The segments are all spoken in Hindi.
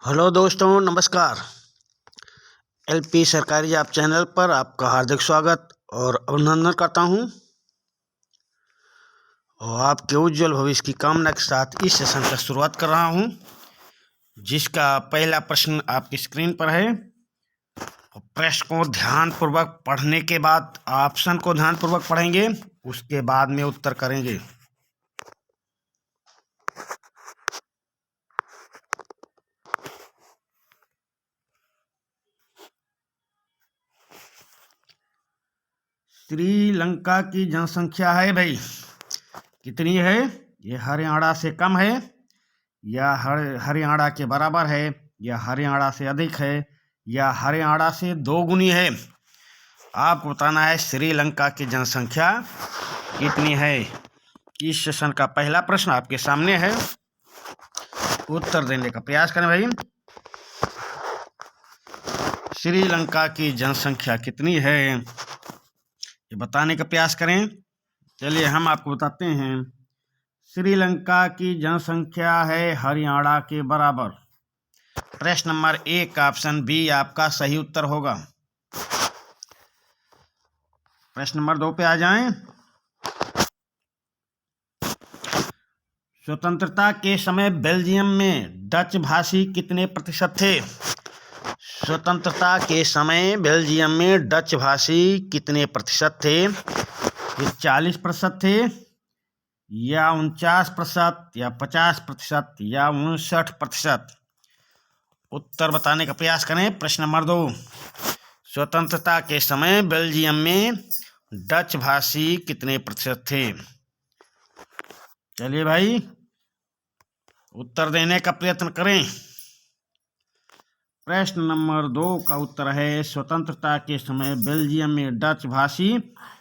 हेलो दोस्तों, नमस्कार। एलपी सरकारी जॉब चैनल पर आपका हार्दिक स्वागत और अभिनंदन करता हूं और आपके उज्जवल भविष्य की कामना के साथ इस सेशन का शुरुआत कर रहा हूं, जिसका पहला प्रश्न आपकी स्क्रीन पर है। प्रश्न को ध्यानपूर्वक पढ़ने के बाद ऑप्शन को ध्यानपूर्वक पढ़ेंगे, उसके बाद में उत्तर करेंगे। श्रीलंका की जनसंख्या है भाई, कितनी है? ये हरियाणा से कम है या हरियाणा के बराबर है या हरियाणा से अधिक है या हरियाणा से दोगुनी है? आपको बताना है श्रीलंका की जनसंख्या कितनी है। इस सेशन का पहला प्रश्न आपके सामने है, उत्तर देने का प्रयास करें भाई। श्रीलंका की जनसंख्या कितनी है ये बताने का प्रयास करें। चलिए हम आपको बताते हैं। श्रीलंका की जनसंख्या है हरियाणा के बराबर। प्रश्न नंबर 1 का ऑप्शन बी आपका सही उत्तर होगा। प्रश्न नंबर 2 पे आ जाएं। स्वतंत्रता के समय बेल्जियम में डच भाषी कितने प्रतिशत थे? स्वतंत्रता के समय बेल्जियम में डच भाषी कितने प्रतिशत थे? ये 40% थे या 49% या 50% या 59%? उत्तर बताने का प्रयास करें। प्रश्न नंबर 2, स्वतंत्रता के समय बेल्जियम में डच भाषी कितने प्रतिशत थे? चलिए भाई उत्तर देने का प्रयत्न करें। प्रश्न नंबर 2 का उत्तर है स्वतंत्रता के समय बेल्जियम में डच भाषी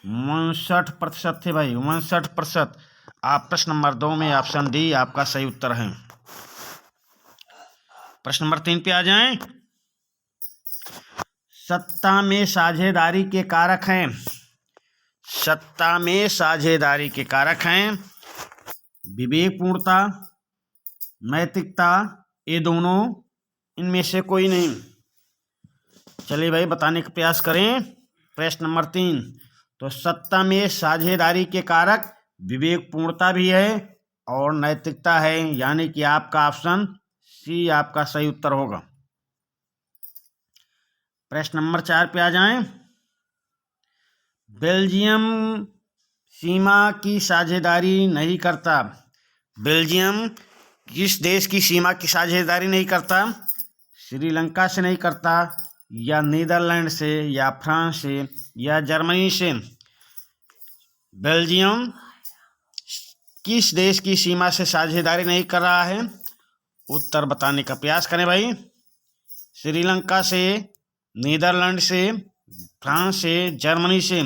59% थे भाई, 59%। आप प्रश्न नंबर 2 में ऑप्शन डी आपका सही उत्तर है। प्रश्न नंबर 3 पे आ जाएं। सत्ता में साझेदारी के कारक हैं। सत्ता में साझेदारी के कारक हैं विवेकपूर्णता, नैतिकता, ये दोनों, इनमें से कोई नहीं। चलिए भाई बताने का प्रयास करें। प्रश्न नंबर 3, तो सत्ता में साझेदारी के कारक विवेकपूर्णता भी है और नैतिकता है, यानी कि आपका ऑप्शन सी आपका सही उत्तर होगा। प्रश्न नंबर 4 पे आ जाएं। बेल्जियम सीमा की साझेदारी नहीं करता। बेल्जियम किस देश की सीमा की साझेदारी नहीं करता? श्रीलंका से नहीं करता या नीदरलैंड से या फ्रांस से या जर्मनी से? बेल्जियम किस देश की सीमा से साझेदारी नहीं कर रहा है? उत्तर बताने का प्रयास करें भाई। श्रीलंका से, नीदरलैंड से, फ्रांस से, जर्मनी से?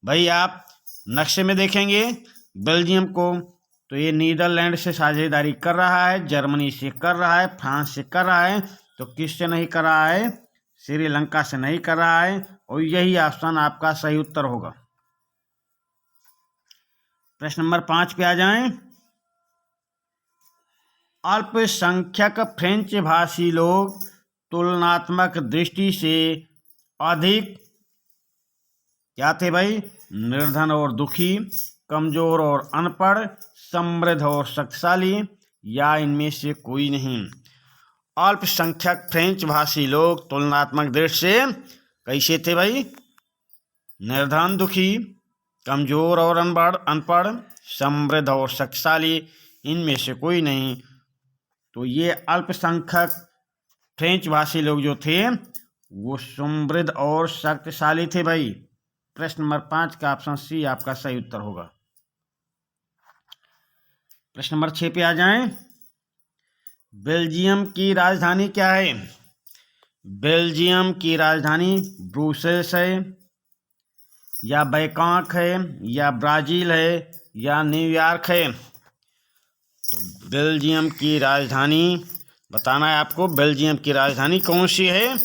भाई आप नक्शे में देखेंगे बेल्जियम को, तो ये नीदरलैंड से साझेदारी कर रहा है, जर्मनी से कर रहा है, फ्रांस से कर रहा है। तो किससे नहीं कर रहा है? श्रीलंका से नहीं कर रहा है, और यही ऑप्शन आपका सही उत्तर होगा। प्रश्न नंबर 5 पे आ जाएं। अल्पसंख्यक फ्रेंच भाषी लोग तुलनात्मक दृष्टि से अधिक क्या थे भाई? निर्धन और दुखी, कमजोर और अनपढ़, समृद्ध और शक्तिशाली, या इनमें से कोई नहीं? अल्पसंख्यक फ्रेंच भाषी लोग तुलनात्मक दृष्टि से कैसे थे भाई? निर्धन, दुखी, कमजोर और अनपढ़, समृद्ध और शक्तिशाली, इनमें से कोई नहीं। तो ये अल्पसंख्यक फ्रेंच भाषी लोग जो थे वो समृद्ध और शक्तिशाली थे भाई। प्रश्न नंबर 5 का ऑप्शन सी आपका सही उत्तर होगा। प्रश्न नंबर 6 पे आ जाएं। बेल्जियम की राजधानी क्या है? बेल्जियम की राजधानी ब्रुसेल्स है या बैंकॉक है या ब्राजील है या न्यूयॉर्क है? तो बेल्जियम की राजधानी बताना है आपको। बेल्जियम की राजधानी कौन सी है?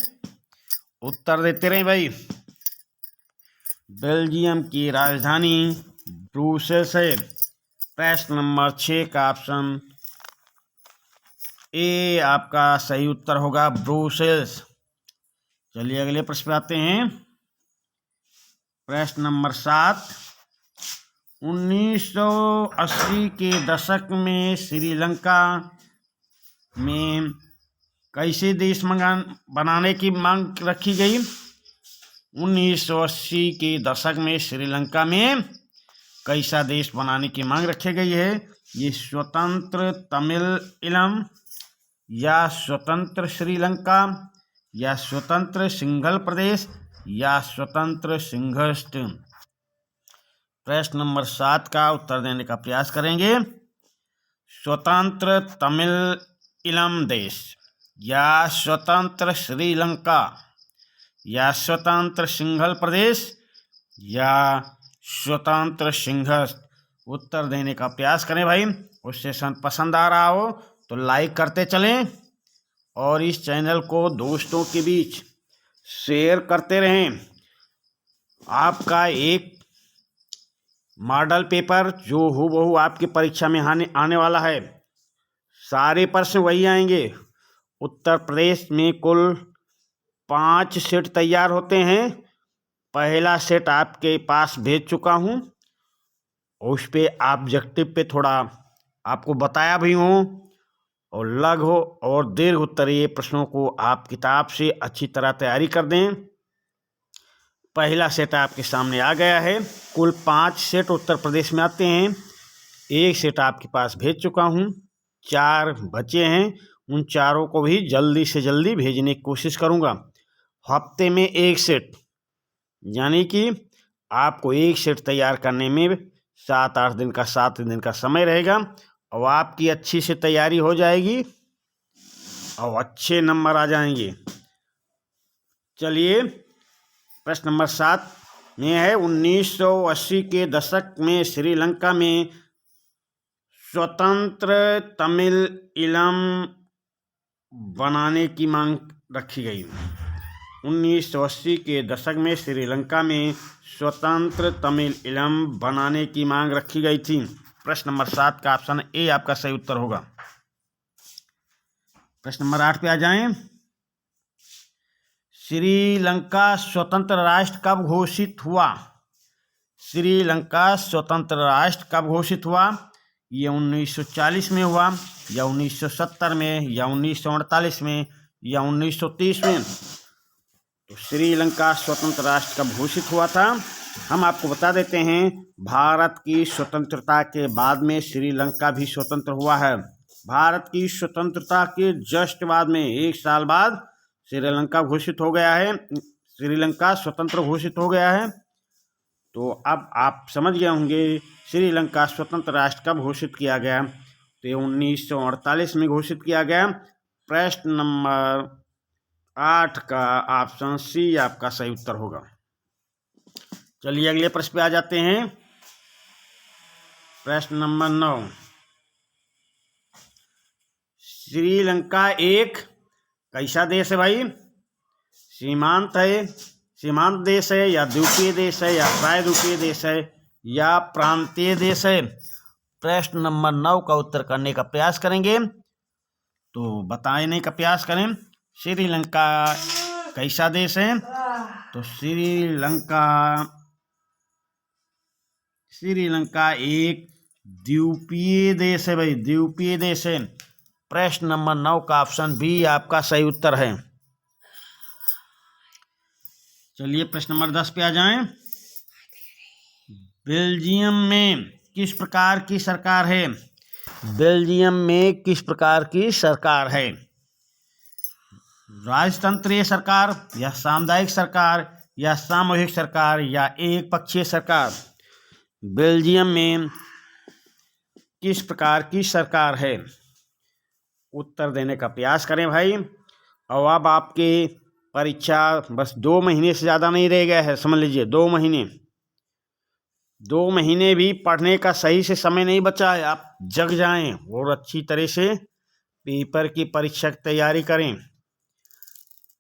उत्तर देते रहे भाई। बेल्जियम की राजधानी ब्रुसेल्स है। प्रश्न नंबर 6 का ऑप्शन ए आपका सही उत्तर होगा, ब्रुसेल्स। चलिए अगले प्रश्न पे आते हैं। प्रश्न नंबर 7। 1980 के दशक में श्रीलंका में कैसे देश बनाने की मांग रखी गई? 1980 के दशक में श्रीलंका में कैसा देश बनाने की मांग रखी गई है? ये स्वतंत्र तमिल इलम, या स्वतंत्र श्रीलंका, या स्वतंत्र सिंघल प्रदेश, या स्वतंत्र सिंघस्ट। प्रश्न नंबर 7 का उत्तर देने का प्रयास करेंगे। स्वतंत्र तमिल इलम देश, या स्वतंत्र श्रीलंका, या स्वतंत्र सिंघल प्रदेश, या स्वतंत्र सिंघस्त। उत्तर देने का प्रयास करें भाई। और सेशन पसंद आ रहा हो तो लाइक करते चलें और इस चैनल को दोस्तों के बीच शेयर करते रहें। आपका एक मॉडल पेपर जो हूबहू आपकी परीक्षा में आने वाला है, सारे प्रश्न वही आएंगे। उत्तर प्रदेश में कुल 5 सेट तैयार होते हैं। पहला सेट आपके पास भेज चुका हूँ, उस पे ऑब्जेक्टिव पे थोड़ा आपको बताया भी हूँ, और लघु और दीर्घ उत्तरीय प्रश्नों को आप किताब से अच्छी तरह तैयारी कर दें। पहला सेट आपके सामने आ गया है। कुल 5 सेट उत्तर प्रदेश में आते हैं। एक सेट आपके पास भेज चुका हूँ, 4 बचे हैं। उन चारों को भी जल्दी से जल्दी भेजने की कोशिश करूँगा। हफ्ते में एक सेट, यानी कि आपको एक सेट तैयार करने में 7 दिन का समय रहेगा, और आपकी अच्छी से तैयारी हो जाएगी और अच्छे नंबर आ जाएंगे। चलिए प्रश्न नंबर 7 में है, 1980 के दशक में श्रीलंका में स्वतंत्र तमिल इलम बनाने की मांग रखी गई। 1980 के दशक में श्रीलंका में स्वतंत्र तमिल इलम बनाने की मांग रखी गई थी। प्रश्न नंबर 7 का ऑप्शन ए आपका सही उत्तर होगा। प्रश्न नंबर 8 पे आ जाएं। श्रीलंका स्वतंत्र राष्ट्र कब घोषित हुआ? श्रीलंका स्वतंत्र राष्ट्र कब घोषित हुआ? ये 1940 में हुआ, या 1970 में, या 1948 में, या 1930 में? तो श्रीलंका स्वतंत्र राष्ट्र कब घोषित हुआ था, हम आपको बता देते हैं। भारत की स्वतंत्रता के बाद में श्रीलंका भी स्वतंत्र हुआ है। भारत की स्वतंत्रता के जस्ट बाद में 1 साल बाद श्रीलंका घोषित हो गया है। श्रीलंका स्वतंत्र घोषित हो गया है। तो अब आप समझ गए होंगे श्रीलंका स्वतंत्र राष्ट्र कब घोषित किया गया। तो 1948 में घोषित किया गया। प्रश्न नंबर 8 का ऑप्शन सी आपका सही उत्तर होगा। चलिए अगले प्रश्न पे आ जाते हैं। प्रश्न नंबर 9। श्रीलंका एक कैसा देश है भाई? सीमांत है, सीमांत देश है, या द्वीपीय देश है, या प्रायद्वीपीय देश है, या प्रांतीय देश है? प्रश्न नंबर 9 का उत्तर करने का प्रयास करेंगे, तो बताने का प्रयास करें। श्रीलंका कैसा देश है? तो श्रीलंका एक द्वीपीय देश है भाई, द्वीपीय देश है। प्रश्न नंबर 9 का ऑप्शन बी आपका सही उत्तर है। चलिए प्रश्न नंबर 10 पे आ जाएं। बेल्जियम में किस प्रकार की सरकार है? बेल्जियम में किस प्रकार की सरकार है? राजतंत्रीय सरकार, या सामुदायिक सरकार, या सामूहिक सरकार, या एक पक्षीय सरकार? बेल्जियम में किस प्रकार की सरकार है? उत्तर देने का प्रयास करें भाई। और अब आपके परीक्षा बस 2 महीने से ज़्यादा नहीं रह गया है, समझ लीजिए 2 महीने। 2 महीने भी पढ़ने का सही से समय नहीं बचा है। आप जग जाएं और अच्छी तरह से पेपर की परीक्षा की तैयारी करें।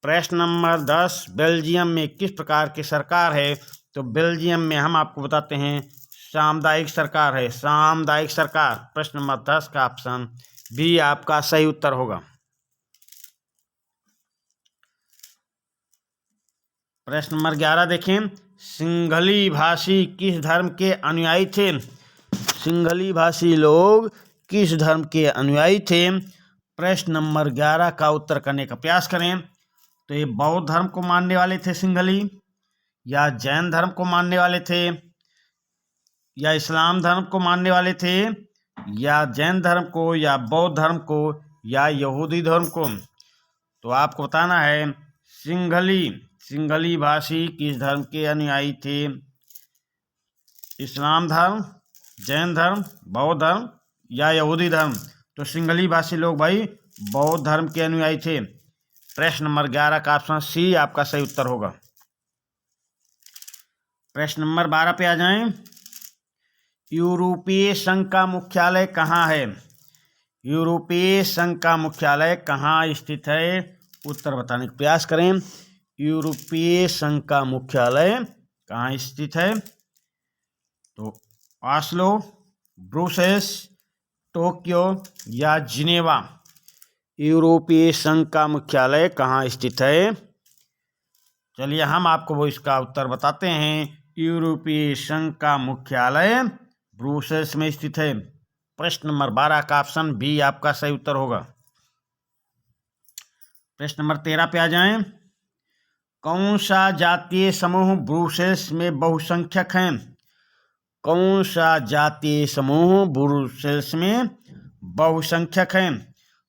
प्रश्न नंबर 10, बेल्जियम में किस प्रकार की सरकार है? तो बेल्जियम में हम आपको बताते हैं सामुदायिक सरकार है, सामुदायिक सरकार। प्रश्न नंबर 10 का ऑप्शन भी आपका सही उत्तर होगा। प्रश्न नंबर 11 देखें, सिंघली भाषी किस धर्म के अनुयायी थे? सिंघली भाषी लोग किस धर्म के अनुयायी थे? प्रश्न नंबर 11 का उत्तर करने का प्रयास करें। तो ये बौद्ध धर्म को मानने वाले थे सिंघली, या जैन धर्म को मानने वाले थे, या इस्लाम धर्म को मानने वाले थे, या जैन धर्म को, या बौद्ध धर्म को, या यहूदी धर्म को? तो आपको बताना है सिंघली भाषी किस धर्म के अनुयायी थे? इस्लाम धर्म, जैन धर्म, बौद्ध धर्म या यहूदी धर्म? तो सिंघली भाषी लोग भाई बौद्ध धर्म के अनुयायी थे। प्रश्न नंबर 11 का ऑप्शन सी आपका सही उत्तर होगा। प्रश्न नंबर 12 पे आ जाएं। यूरोपीय संघ का मुख्यालय कहाँ है? यूरोपीय संघ का मुख्यालय कहाँ स्थित है? उत्तर बताने का प्रयास करें। यूरोपीय संघ का मुख्यालय कहाँ स्थित है? तो ऑस्लो, ब्रुसेल्स, टोक्यो या जिनेवा? यूरोपीय संघ का मुख्यालय कहाँ स्थित है? चलिए हम आपको वो इसका उत्तर बताते हैं। यूरोपीय संघ का मुख्यालय ब्रुसेल्स में स्थित है। प्रश्न नंबर 12 का ऑप्शन बी आपका सही उत्तर होगा। प्रश्न नंबर 13 पे आ जाएं। कौन सा जातीय समूह ब्रुसेल्स में बहुसंख्यक है? कौन सा जातीय समूह ब्रुसेल्स में बहुसंख्यक है?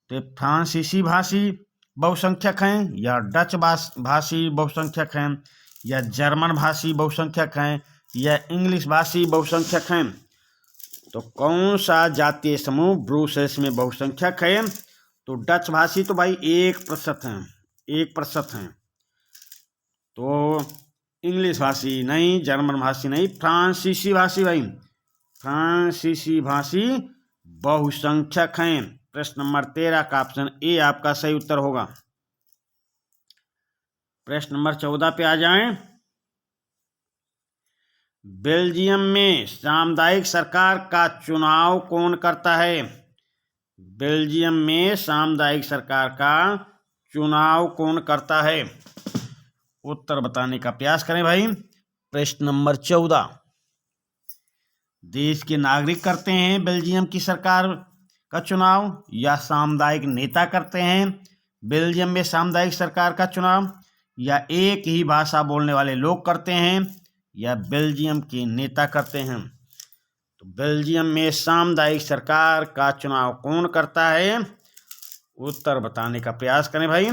तो फ्रांसीसी भाषी बहुसंख्यक हैं, या डच भाषी बहुसंख्यक हैं, या जर्मन भाषी बहुसंख्यक हैं, या इंग्लिश भाषी बहुसंख्यक हैं? तो कौन सा जातीय समूह ब्रुसेल्स में बहुसंख्यक है? तो डच भाषी तो भाई 1% हैं, 1% हैं। तो इंग्लिश भाषी नहीं, जर्मन भाषी नहीं, फ्रांसीसी भाषी भाई, फ्रांसीसी भाषी बहुसंख्यक हैं। प्रश्न नंबर 13 का ऑप्शन ए आपका सही उत्तर होगा। प्रश्न नंबर 14 पे आ जाएं। बेल्जियम में सामुदायिक सरकार का चुनाव कौन करता है? बेल्जियम में सामुदायिक सरकार का चुनाव कौन करता है? उत्तर बताने का प्रयास करें भाई। प्रश्न नंबर 14, देश के नागरिक करते हैं बेल्जियम की सरकार का चुनाव, या सामुदायिक नेता करते हैं बेल्जियम में सामुदायिक सरकार का चुनाव, या एक ही भाषा बोलने वाले लोग करते हैं, या बेल्जियम के नेता करते हैं? तो बेल्जियम में सामुदायिक सरकार का चुनाव कौन करता है? उत्तर बताने का प्रयास करें भाई।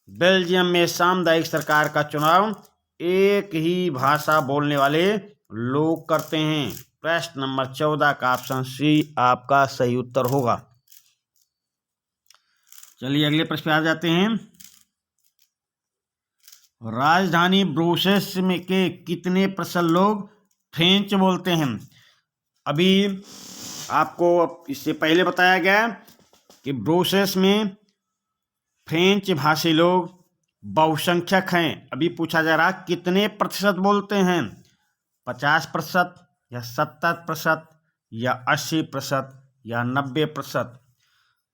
बेल्जियम में सामुदायिक सरकार का चुनाव एक ही भाषा बोलने वाले लोग करते हैं। प्रश्न नंबर 14 का ऑप्शन सी आपका सही उत्तर होगा। चलिए अगले प्रश्न पे आ जाते हैं। राजधानी ब्रुसेल्स में के कितने प्रतिशत लोग फ्रेंच बोलते हैं? अभी आपको इससे पहले बताया गया कि ब्रुसेल्स में फ्रेंच भाषी लोग बहुसंख्यक हैं। अभी पूछा जा रहा कितने प्रतिशत बोलते हैं? 50%, या 70%, या 80%, या 90%?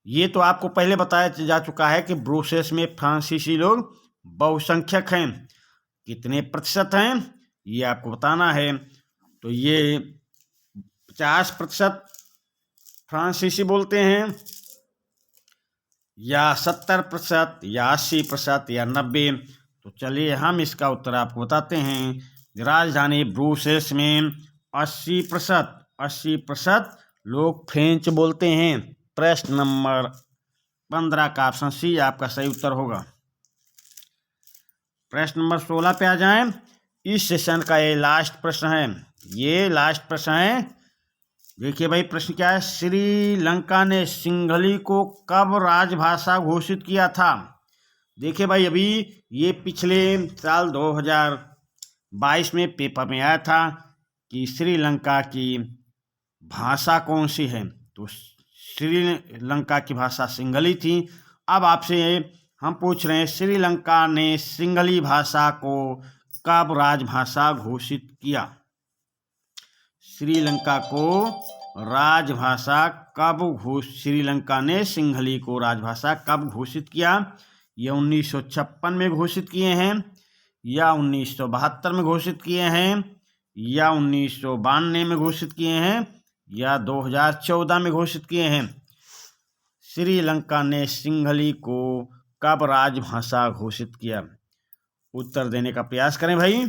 ये तो आपको पहले बताया जा चुका है कि ब्रुसेल्स में फ्रांसीसी लोग बहुसंख्यक हैं। कितने प्रतिशत हैं ये आपको बताना है। तो ये 50% फ्रांसीसी बोलते हैं, या 70%, या 80%, या 90%? तो चलिए हम इसका उत्तर आपको बताते हैं। राजधानी ब्रुसेल्स में 80% लोग फ्रेंच बोलते हैं। प्रश्न नंबर 15 का ऑप्शन सी आपका सही उत्तर होगा। प्रश्न नंबर 16 पे आ जाएं। इस सेशन का ये लास्ट प्रश्न है। ये लास्ट प्रश्न है। देखिए भाई प्रश्न क्या है। श्रीलंका ने सिंघली को कब राजभाषा घोषित किया था? देखिए भाई अभी ये पिछले साल 2022 में पेपर में आया था कि श्रीलंका की भाषा कौन सी है। तो श्रीलंका की भाषा सिंघली थी। अब आपसे हम पूछ रहे हैं श्रीलंका ने सिंघली भाषा को कब राजभाषा घोषित किया? श्रीलंका को राजभाषा श्रीलंका ने सिंहली को राजभाषा कब घोषित किया? ये 1956 में घोषित किए हैं, या 1972 में घोषित किए हैं, या 1992 में घोषित किए हैं, या 2014 में घोषित किए हैं? श्रीलंका ने सिंहली को कब राजभाषा घोषित किया? उत्तर देने का प्रयास करें भाई।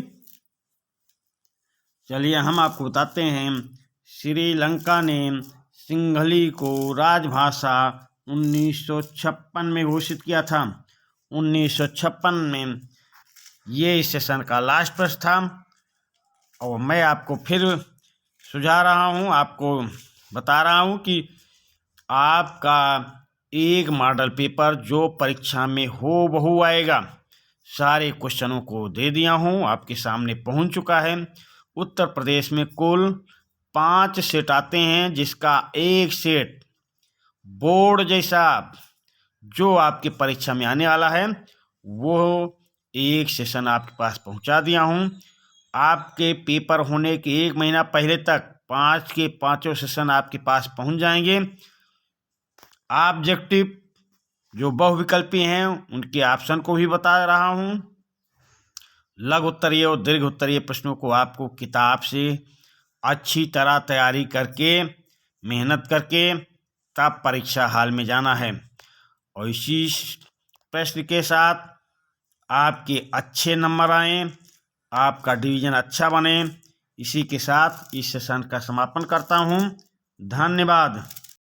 चलिए हम आपको बताते हैं। श्रीलंका ने सिंहली को राजभाषा 1956 में घोषित किया था। 1956 में ये इस सेशन का लास्ट प्रश्न था, और मैं आपको फिर सुझा रहा हूँ, आपको बता रहा हूँ कि आपका एक मॉडल पेपर जो परीक्षा में हो बहु आएगा, सारे क्वेश्चनों को दे दिया हूँ, आपके सामने पहुँच चुका है। उत्तर प्रदेश में कुल 5 सेट आते हैं, जिसका एक सेट बोर्ड जैसा जो आपकी परीक्षा में आने वाला है, वो एक सेशन आपके पास पहुंचा दिया हूं। आपके पेपर होने के 1 महीना पहले तक 5 के 5 सेशन आपके पास पहुंच जाएंगे। ऑब्जेक्टिव जो बहुविकल्पी हैं उनके ऑप्शन को भी बता रहा हूं। लघु उत्तरीय और दीर्घ उत्तरीय प्रश्नों को आपको किताब से अच्छी तरह तैयारी करके, मेहनत करके तब परीक्षा हॉल में जाना है, और इसी प्रश्न के साथ आपके अच्छे नंबर आएँ, आपका डिवीज़न अच्छा बने। इसी के साथ इस सेशन का समापन करता हूँ। धन्यवाद।